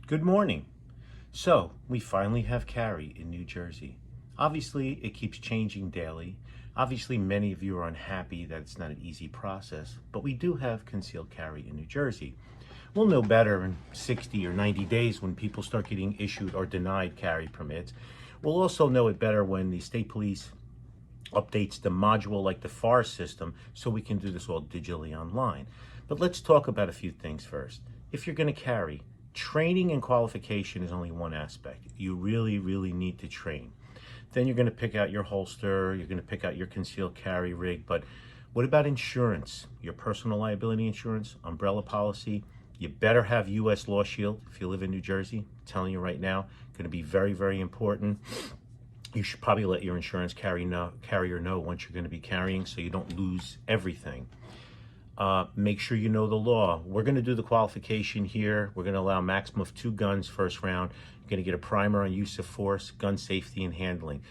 Good morning. So, we finally have carry in New Jersey. Obviously, it keeps changing daily. Obviously, many of you are unhappy that it's not an easy process, but we do have concealed carry in New Jersey. We'll know better in 60 or 90 days when people start getting issued or denied carry permits. We'll also know it better when the state police updates the module like the FAR system so we can do this all digitally online. But let's talk about a few things first. If you're going to carry, training and qualification is only one aspect. You really need to train. Then you're going to pick out your holster, you're going to pick out your concealed carry rig, but what about insurance? Your personal liability insurance, umbrella policy? You better have U.S. Law Shield if you live in New Jersey. I'm telling you right now, going to be very important. You should probably let your insurance carrier know once you're going to be carrying so you don't lose everything. Make sure you know the law. We're going to do the qualification here. We're going to allow maximum of 2 guns first round. You're going to get a primer on use of force, gun safety, and handling.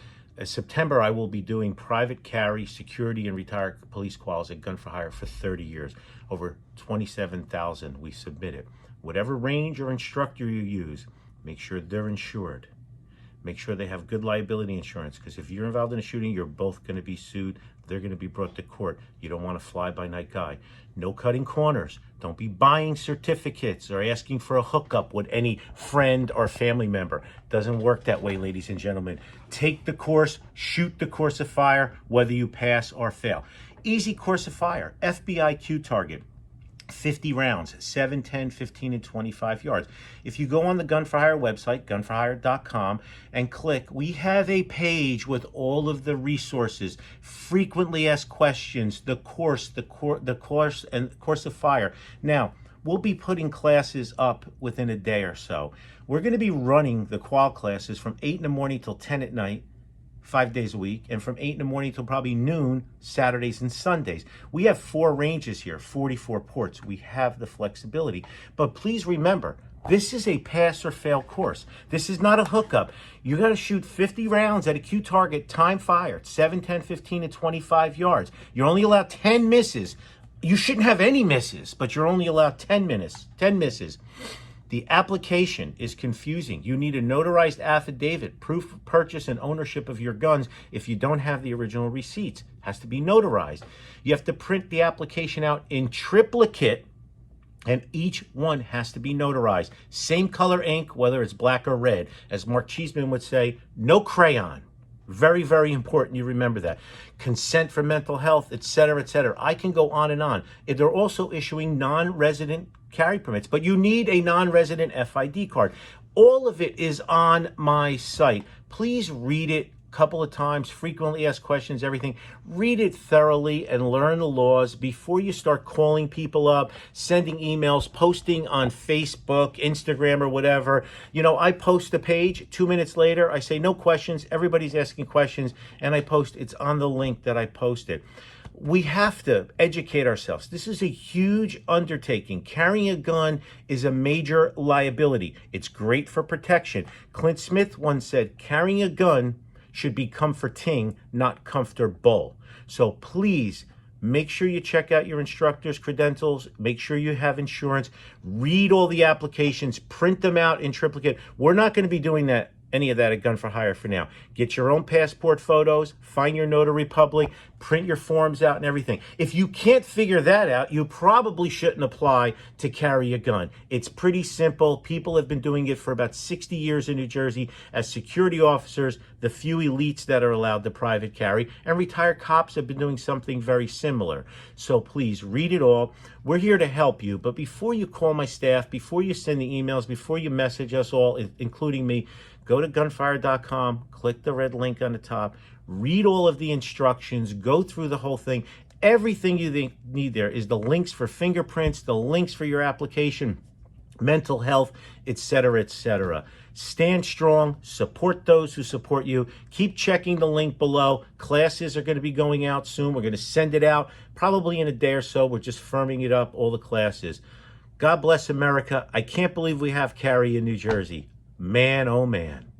September, I will be doing private carry, security, and retired police quals at Gun for Hire for 30 years. Over 27,000 we submitted. Whatever range or instructor you use, make sure they're insured. Make sure they have good liability insurance, because if you're involved in a shooting, you're both going to be sued. They're going to be brought to court. You don't want a fly-by-night guy. No cutting corners. Don't be buying certificates or asking for a hookup with any friend or family member. Doesn't work that way, ladies and gentlemen. Take the course, shoot the course of fire, whether you pass or fail. Easy course of fire, FBI Q target. 50 rounds, 7, 10, 15, and 25 yards. If you go on the Gun for Hire website, gunforhire.com, and click, we have a page with all of the resources, frequently asked questions, the course, and course of fire. Now, we'll be putting classes up within a day or so. We're going to be running the qual classes from 8 in the morning till 10 at night. 5 days a week, and from 8 in the morning till probably noon, Saturdays and Sundays. We have 4 ranges here, 44 ports. We have the flexibility. But please remember, this is a pass or fail course. This is not a hookup. You got to shoot 50 rounds at a Q target, time fired, 7, 10, 15, and 25 yards. You're only allowed 10 misses. You shouldn't have any misses, but you're only allowed 10 misses. The application is confusing. You need a notarized affidavit, proof of purchase and ownership of your guns if you don't have the original receipts. It has to be notarized. You have to print the application out in triplicate, and each one has to be notarized. Same color ink, whether it's black or red. As Mark Cheeseman would say, no crayon. Very important you remember that. Consent for mental health, etc. I can go on and on. They're also issuing non-resident carry permits, but you need a non-resident FID card. All of it is on my site. Please read it a couple of times, frequently asked questions, everything. Read it thoroughly and learn the laws before you start calling people up, sending emails, posting on Facebook, Instagram, or whatever. You know, I post the page, 2 minutes later, I say no questions, everybody's asking questions, and I post, it's on the link that I posted. We have to educate ourselves. This is a huge undertaking. Carrying a gun is a major liability. It's great for protection. Clint Smith once said, carrying a gun should be comforting, not comfortable. So please, make sure you check out your instructor's credentials. Make sure you have insurance. Read all the applications. Print them out in triplicate. We're not going to be doing any of that at Gun for Hire for now. Get your own passport photos, find your notary public, print your forms out and everything. If you can't figure that out, you probably shouldn't apply to carry a gun. It's pretty simple. People have been doing it for about 60 years in New Jersey as security officers, the few elites that are allowed to private carry, and retired cops have been doing something very similar. So please read it all. We're here to help you, but before you call my staff, before you send the emails, before you message us all, including me, go to gunfire.com, click the red link on the top, read all of the instructions, go through the whole thing. Everything you need there is the links for fingerprints, the links for your application, mental health, etc. Stand strong, support those who support you. Keep checking the link below. Classes are going to be going out soon. We're going to send it out probably in a day or so. We're just firming it up, all the classes. God bless America. I can't believe we have carry in New Jersey. Man, oh man.